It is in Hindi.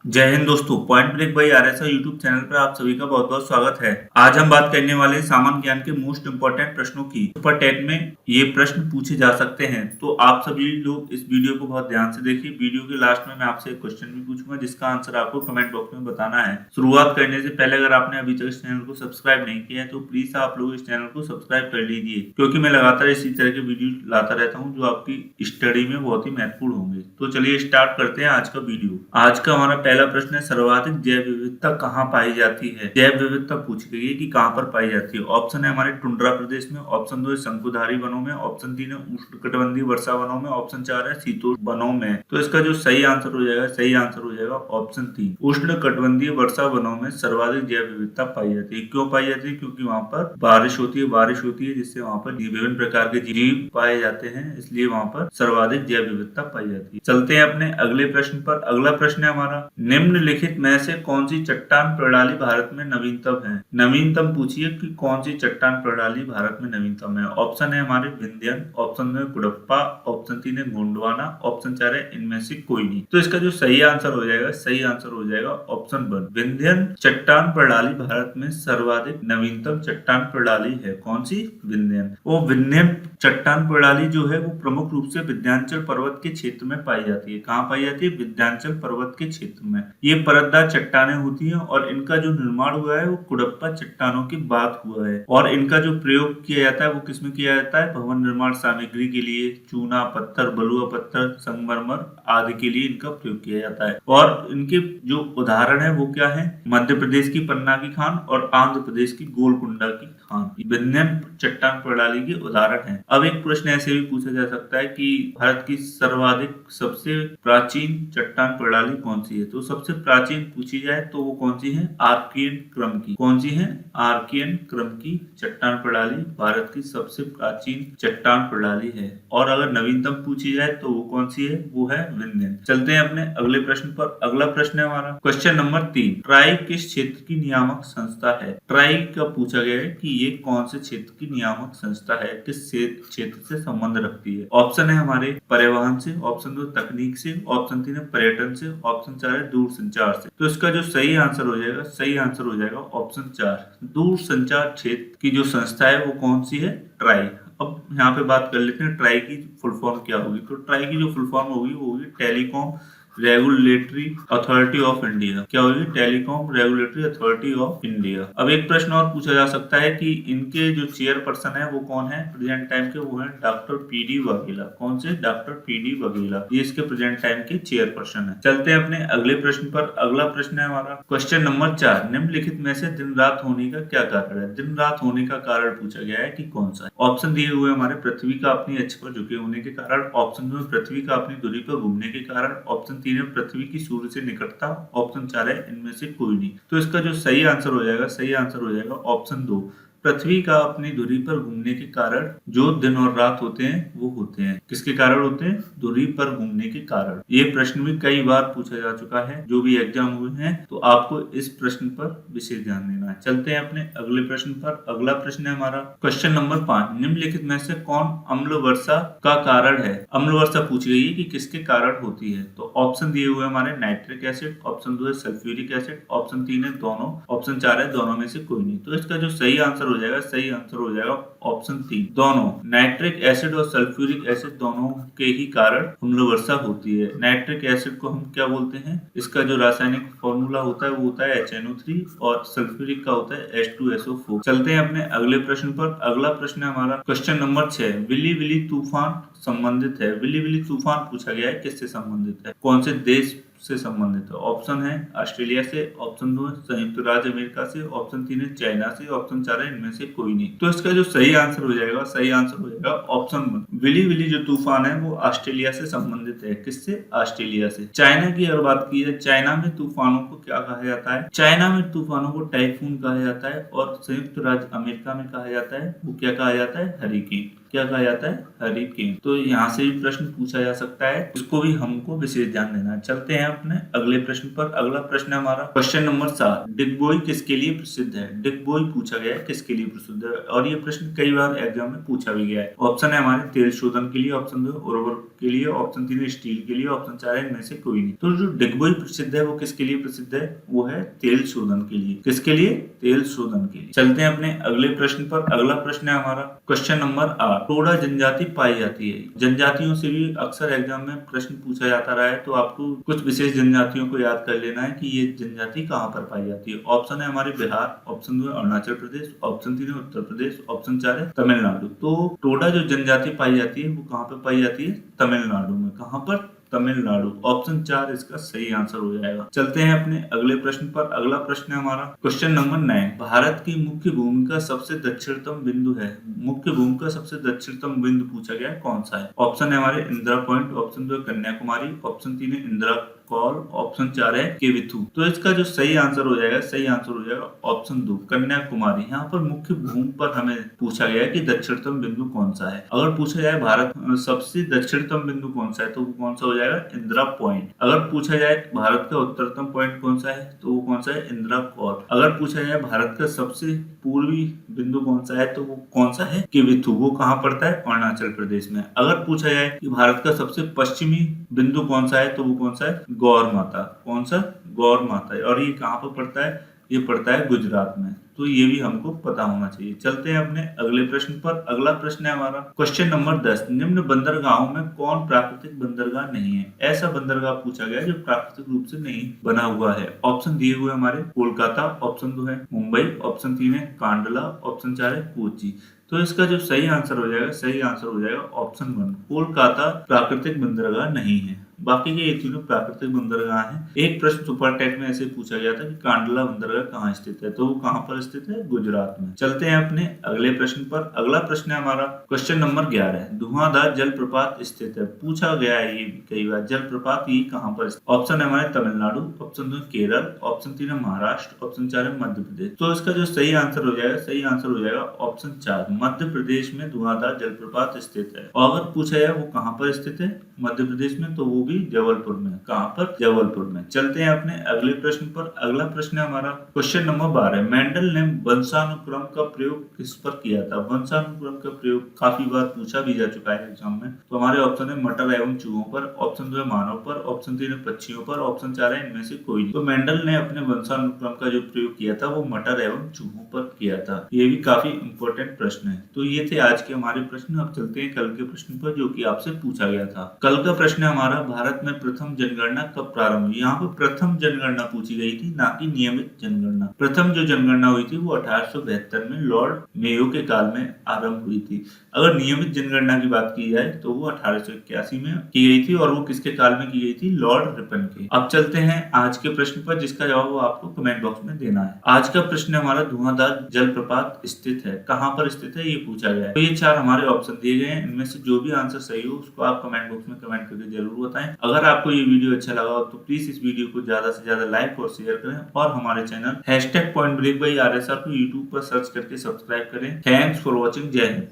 जय हिंद दोस्तों। Point break by RSI YouTube channel पर आप सभी का बहुत बहुत स्वागत है। आज हम बात करने वाले हैं सामान्य ज्ञान के मोस्ट इंपोर्टेंट प्रश्नों की। सुपर टेट में ये प्रश्न पूछे जा सकते हैं, तो आप सभी लोग इस वीडियो को बहुत ध्यान से देखिए। वीडियो के लास्ट में मैं आपसे एक क्वेश्चन भी पूछूंगा जिसका आंसर आपको कमेंट बॉक्स में बताना है। शुरुआत करने से पहले अगर आपने अभी तक इस चैनल को सब्सक्राइब नहीं किया है तो प्लीज आप लोग इस चैनल को सब्सक्राइब कर लीजिए, क्योंकि मैं लगातार इसी तरह के वीडियो लाता रहता हूँ जो आपकी स्टडी में बहुत ही महत्वपूर्ण होंगे। तो चलिए स्टार्ट करते हैं आज का वीडियो। आज का हमारा पहला प्रश्न है, सर्वाधिक जैव विविधता कहाँ पाई जाती है। जैव विविधता पूछी गई है कि कहाँ पर पाई जाती है। ऑप्शन है हमारे टुंड्रा प्रदेश में, ऑप्शन 2 है शंकुधारी वनों में, ऑप्शन 3 है उष्णकटिबंधीय वर्षा वनों में, ऑप्शन 4 है शीतोष्ण वनों में। तो इसका जो सही आंसर हो जाएगा, सही आंसर हो जाएगा ऑप्शन 3, उष्णकटिबंधीय वर्षा वनों में सर्वाधिक जैव विविधता पाई जाती है। क्यों पाई जाती है? क्योंकि वहाँ पर बारिश होती है जिससे वहाँ पर विभिन्न प्रकार के जीव पाए जाते हैं, इसलिए वहाँ पर सर्वाधिक जैव विविधता पाई जाती है। चलते हैं अपने अगले प्रश्न पर। अगला प्रश्न है हमारा, निम्नलिखित में से कौन सी चट्टान प्रणाली भारत में नवीनतम है। नवीनतम पूछिए कि कौन सी चट्टान प्रणाली भारत में नवीनतम है। ऑप्शन है हमारे विंध्यन, ऑप्शन 2 है कुडप्पा, ऑप्शन 3 है गोंडवाना, ऑप्शन 4 है इनमें से कोई नहीं। तो इसका जो सही आंसर हो जाएगा, सही आंसर हो जाएगा ऑप्शन 1, विंध्यन चट्टान प्रणाली भारत में सर्वाधिक नवीनतम चट्टान प्रणाली है। कौन सी? विंध्यन। वो विंध्यन चट्टान प्रणाली जो है वो प्रमुख रूप से विंध्याचल पर्वत के क्षेत्र में पाई जाती है। कहाँ पाई जाती है? विंध्याचल पर्वत के क्षेत्र में। ये परतदार चट्टानें होती हैं और इनका जो निर्माण हुआ है वो कुडप्पा चट्टानों के बाद हुआ है। और इनका जो प्रयोग किया जाता है वो किसमें किया जाता है? भवन निर्माण सामग्री के लिए, चूना पत्थर, बलुआ पत्थर, संगमरमर आदि के लिए इनका प्रयोग किया जाता है। और इनके जो उदाहरण है वो क्या है? मध्य प्रदेश की पन्ना की खान और आंध्र प्रदेश की गोलकुंडा की खान विंध्यन चट्टान प्रणाली के उदाहरण है। अब एक प्रश्न ऐसे भी पूछा जा सकता है कि भारत की सर्वाधिक सबसे प्राचीन चट्टान प्रणाली कौन सी है। तो सबसे प्राचीन पूछी जाए तो वो कौन सी है? आर्कियन क्रम की। कौन सी है? आर्कियन क्रम की चट्टान प्रणाली भारत की सबसे प्राचीन चट्टान प्रणाली है। और अगर नवीनतम पूछी जाए तो वो कौन सी है? वो है विंध्यन। चलते हैं अपने अगले प्रश्न पर। अगला प्रश्न है हमारा क्वेश्चन नंबर 3, ट्राई किस क्षेत्र की नियामक संस्था है। ट्राई का पूछा गया है कि ये कौन से क्षेत्र की नियामक संस्था है, किस क्षेत्र से संबंध रखती है। ऑप्शन है हमारे परिवहन से, ऑप्शन 2 तकनीक से, ऑप्शन 3 है पर्यटन से, ऑप्शन 4 है दूरसंचार से। तो इसका जो सही आंसर हो जाएगा, सही आंसर हो जाएगा ऑप्शन 4, दूरसंचार क्षेत्र की जो संस्था है वो कौन सी है? ट्राई। अब यहाँ पे बात कर लेते हैं ट्राई की फुल फॉर्म क्या होगी। तो ट्राई की जो फुल फॉर्म होगी वो होगी telecom regulatory authority of India. क्या होगी? Telecom regulatory authority of India. अब एक प्रश्न और पूछा जा सकता है कि इनके जो चेयरपर्सन है वो कौन है प्रेजेंट टाइम के? वो है डॉक्टर पीडी वाघेला। कौन से? डॉक्टर पीडी वाघेला, ये इसके प्रेजेंट टाइम के चेयरपर्सन है। चलते हैं अपने अगले प्रश्न पर। अगला प्रश्न है हमारा क्वेश्चन नंबर 4, निम्नलिखित में से दिन रात होने का क्या कारण है। दिन रात होने का कारण पूछा गया है कि कौन सा है। ऑप्शन दिए हुए हमारे पृथ्वी का अपनी अक्ष पर झुके होने के कारण, ऑप्शन 2 पृथ्वी का अपनी दूरी पर घूमने के कारण, ऑप्शन 3 है पृथ्वी की सूर्य से निकटता, ऑप्शन 4 है इनमें से कोई नहीं। तो इसका जो सही आंसर हो जाएगा, सही आंसर हो जाएगा ऑप्शन 2, पृथ्वी का अपनी दूरी पर घूमने के कारण जो दिन और रात होते हैं वो होते हैं। किसके कारण होते हैं? दूरी पर घूमने के कारण। ये प्रश्न भी कई बार पूछा जा चुका है जो भी एग्जाम हुए हैं, तो आपको इस प्रश्न पर विशेष ध्यान देना है। चलते हैं अपने अगले प्रश्न पर। अगला प्रश्न है हमारा क्वेश्चन नंबर 5, निम्नलिखित में से कौन अम्ल वर्षा का कारण है। अम्ल वर्षा पूछी गई है कि किसके कारण होती है। तो ऑप्शन दिए हुए हमारे नाइट्रिक एसिड, ऑप्शन 2 है सल्फ्यूरिक एसिड, ऑप्शन 3 है दोनों, ऑप्शन 4 है दोनों में से कोई नहीं। तो इसका जो सही आंसर हो जाएगा, सही आंसर हो जाएगा ऑप्शन 3, दोनों। नाइट्रिक एसिड और सल्फ्यूरिक एसिड दोनों के ही कारण अम्ल वर्षा होती है। नाइट्रिक एसिड को हम क्या बोलते हैं? इसका जो रासायनिक फॉर्मूला होता है वो होता है HNO3 और सल्फ्यूरिक का होता है H2SO4। चलते हैं अपने अगले प्रश्न पर। अगला प्रश्न है हमारा क्वेश्चन नंबर 6, विली विली तूफान संबंधित है। विली विली तूफान पूछा गया है किससे संबंधित है, कौन से देश से संबंधित है। ऑप्शन है ऑस्ट्रेलिया से, ऑप्शन 2 है संयुक्त राज्य अमेरिका से, ऑप्शन 3 है चाइना से, ऑप्शन 4 है इनमें से कोई नहीं। तो इसका जो सही आंसर हो जाएगा, सही आंसर हो जाएगा ऑप्शन 1, विली विली जो तूफान है वो ऑस्ट्रेलिया से संबंधित है। किससे? ऑस्ट्रेलिया से। चाइना की अगर बात की है, चाइना में तूफानों को क्या कहा जाता है? चाइना में तूफानों को टाइफून कहा जाता है और संयुक्त राज्य अमेरिका में कहा जाता है वो क्या कहा जाता है? हरिकेन। क्या कहा जाता है? हरिकेन। तो यहाँ से भी प्रश्न पूछा जा सकता है, उसको भी हमको विशेष ध्यान देना है। चलते हैं अपने अगले प्रश्न पर। अगला प्रश्न है हमारा क्वेश्चन नंबर 7, डिगबोई किसके लिए प्रसिद्ध है। डिगबोई पूछा गया है किसके लिए प्रसिद्ध है और ये प्रश्न कई बार एग्जाम में पूछा भी गया है। ऑप्शन है हमारे तेल शोधन के लिए, ऑप्शन 2 उर्वरक के लिए, ऑप्शन 3 है स्टील के लिए, ऑप्शन 4 है इनमें से कोई नहीं। तो जो डिगबोई प्रसिद्ध है वो किसके लिए प्रसिद्ध है? वो है तेल शोधन के लिए। किसके लिए? तेल शोधन के लिए। चलते हैं अपने अगले प्रश्न पर। अगला प्रश्न है हमारा क्वेश्चन नंबर 8। टोडा जनजाति पाई जाती है। जनजातियों से भी अक्सर एग्जाम में प्रश्न पूछा जाता रहा है, तो आपको कुछ विशेष जनजातियों को याद कर लेना है कि ये जनजाति कहाँ पर पाई जाती है। ऑप्शन है हमारे बिहार, ऑप्शन 2 है अरुणाचल प्रदेश, ऑप्शन 3 है उत्तर प्रदेश, ऑप्शन 4 है तमिलनाडु। तो टोडा जो जनजाति पाई जाती है वो कहाँ पर पाई जाती है? तमिलनाडु में। कहाँ पर? तमिलनाडु। ऑप्शन 4 इसका सही आंसर हो जाएगा। चलते हैं अपने अगले प्रश्न पर। अगला प्रश्न है हमारा क्वेश्चन नंबर 9। भारत की मुख्य भूमि का सबसे दक्षिणतम बिंदु है। मुख्य भूमि का सबसे दक्षिणतम बिंदु पूछा गया है, कौन सा है? ऑप्शन है हमारे इंदिरा पॉइंट, ऑप्शन 2 है कन्याकुमारी, ऑप्शन 3 है इंदिरा कॉल, ऑप्शन 4 है केविथु। तो इसका जो सही आंसर हो जाएगा, सही आंसर हो जाएगा ऑप्शन 2 कन्याकुमारी। यहाँ पर मुख्य भूमि पर हमें पूछा गया है कि दक्षिणतम बिंदु कौन सा है। अगर पूछा जाए भारत सबसे दक्षिणतम बिंदु कौन सा है, तो वो कौन सा हो जाएगा? इंदिरा पॉइंट। अगर पूछा जाए भारत का उत्तरतम पॉइंट कौन सा है, तो वो कौन सा है? इंदिरा कॉल। अगर पूछा जाए भारत का सबसे पूर्वी बिंदु कौन सा है, तो वो कौन सा है? केविथु। वो कहाँ पड़ता है? अरुणाचल प्रदेश में। अगर पूछा जाए कि भारत का सबसे पश्चिमी बिंदु कौन सा है, तो वो कौन सा है? गौर माता। कौन सा? गौर माता। और ये कहाँ पर पड़ता है? ये पड़ता है गुजरात में। तो ये भी हमको पता होना चाहिए। चलते हैं अपने अगले प्रश्न पर। अगला प्रश्न है हमारा क्वेश्चन नंबर 10। निम्न बंदरगाहों में कौन प्राकृतिक बंदरगाह नहीं है? ऐसा बंदरगाह पूछा गया जो प्राकृतिक रूप से नहीं बना हुआ है। ऑप्शन दिए हुए हमारे कोलकाता, ऑप्शन 2 है मुंबई, ऑप्शन 3 है कांडला, ऑप्शन 4 है कोची। तो इसका जो सही आंसर हो जाएगा, सही आंसर हो जाएगा ऑप्शन 1 कोलकाता प्राकृतिक बंदरगाह नहीं है। बाकी के ये तीनों प्राकृतिक बंदरगाह हैं। एक प्रश्न सुपर टेट में ऐसे पूछा गया था कि कांडला बंदरगाह कहाँ स्थित है, तो वो कहाँ पर स्थित है? गुजरात में। चलते हैं अपने अगले प्रश्न पर। अगला प्रश्न है हमारा क्वेश्चन नंबर 11। धुआंधार जलप्रपात स्थित है। पूछा गया है ये कई बार, जलप्रपात ये कहाँ पर? ऑप्शन है हमारे तमिलनाडु, ऑप्शन 2 केरल, ऑप्शन 3 है महाराष्ट्र, ऑप्शन 4 है मध्य प्रदेश। तो इसका जो सही आंसर हो जाएगा, सही आंसर हो जाएगा ऑप्शन 4 मध्य प्रदेश में धुआंधार जलप्रपात स्थित है। और अगर पूछा जाए वो कहाँ पर स्थित है मध्य प्रदेश में, तो वो भी जबलपुर में। कहाँ पर? जबलपुर में। चलते हैं अपने अगले प्रश्न पर। अगला प्रश्न है हमारा क्वेश्चन नंबर 12। मेंडल ने वंशानुक्रम का प्रयोग किस पर किया था? वंशानुक्रम का प्रयोग काफी बार पूछा भी जा चुका है एग्जाम में। तो हमारे ऑप्शन है मटर एवं चूहों पर, ऑप्शन 2 है मानव पर, ऑप्शन 3 है पक्षियों पर, ऑप्शन 4 है इनमें से कोई नहीं। तो मेंडल ने अपने वंशानुक्रम का जो प्रयोग किया था वो मटर एवं चूहों पर किया था। ये भी काफी इंपॉर्टेंट प्रश्न है। तो ये थे आज के हमारे प्रश्न। अब चलते हैं कल के प्रश्न पर, जो कि आपसे पूछा गया था। कल का प्रश्न है हमारा भारत में प्रथम जनगणना कब प्रारंभ हुई? यहाँ पर प्रथम जनगणना पूछी गई थी, ना कि नियमित जनगणना। प्रथम जो जनगणना हुई थी वो 1872 में लॉर्ड मेयो के काल में आरंभ हुई थी। अगर नियमित जनगणना की बात की जाए तो वो 1881 में की गई थी, और वो किसके काल में की गई थी? लॉर्ड रिपन के। अब चलते हैं आज के प्रश्न पर, जिसका जवाब आपको कमेंट बॉक्स में देना है। आज का प्रश्न हमारा धुआंधार जलप्रपात स्थित है, कहाँ पर स्थित है ये पूछा गया है। तो ये 4 हमारे ऑप्शन दिए गए हैं। इनमें से जो भी आंसर सही हो उसको आप कमेंट बॉक्स में कमेंट करके जरूर बताएं। अगर आपको ये वीडियो अच्छा लगा हो तो प्लीज इस वीडियो को ज्यादा से ज्यादा लाइक और शेयर करें, और हमारे चैनल #PointBreak by RSR को यूट्यूब पर सर्च करके सब्सक्राइब करें। Thanks for watching. जय हिंद।